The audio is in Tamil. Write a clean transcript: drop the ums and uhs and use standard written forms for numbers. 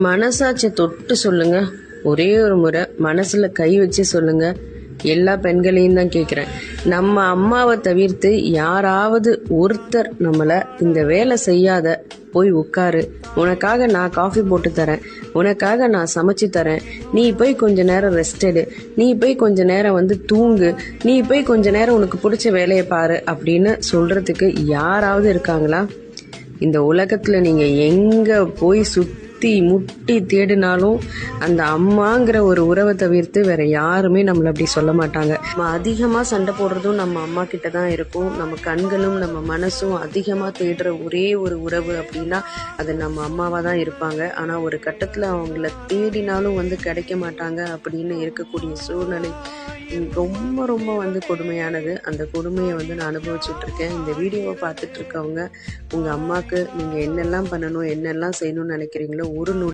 மனசாட்சி தொட்டு சொல்லுங்க. ஒரே ஒரு முறை மனசுல கை வச்சு சொல்லுங்க. எல்லா பெண்களையும் தான் கேட்குறேன். நம்ம அம்மாவை தவிர்த்து யாராவது ஒருத்தர் நம்மளை இந்த வேலை செய்யாத, போய் உட்காரு, உனக்காக நான் காஃபி போட்டு தரேன், உனக்காக நான் சமைச்சு தரேன், நீ போய் கொஞ்ச நேரம் ரெஸ்ட் எடு, நீ போய் கொஞ்ச நேரம் தூங்கு, நீ போய் கொஞ்ச நேரம் உனக்கு பிடிச்ச வேலையை பாரு அப்படின்னு சொல்றதுக்கு யாராவது இருக்காங்களா? இந்த உலகத்துல நீங்க எங்க போய் சுத்தி முட்டி தேடினாலும் அந்த அம்மாங்கிற ஒரு உறவை தவிர்த்து வேற யாருமே நம்மள அப்படி சொல்ல மாட்டாங்க. நம்ம அதிகமா சண்டை போடுறதும் நம்ம அம்மா கிட்ட தான் இருக்கும். நம்ம கண்களும் நம்ம மனசும் அதிகமா தேடுற ஒரே ஒரு உறவு அப்படின்னா அது நம்ம அம்மாவா தான் இருப்பாங்க. ஆனா ஒரு கட்டத்துல அவங்கள தேடினாலும் கிடைக்க மாட்டாங்க அப்படின்னு இருக்கக்கூடிய சூழ்நிலை ரொம்ப ரொம்ப கொடுமையானது. அந்த கொடுமையை நான் அனுபவிச்சுட்டு இருக்கேன். இந்த வீடியோவை பார்த்துட்டு இருக்கவங்க உங்க அம்மாக்கு நீங்க என்னெல்லாம் பண்ணணும், என்னெல்லாம் செய்யணும்னு நினைக்கிறீங்களோ ஒரு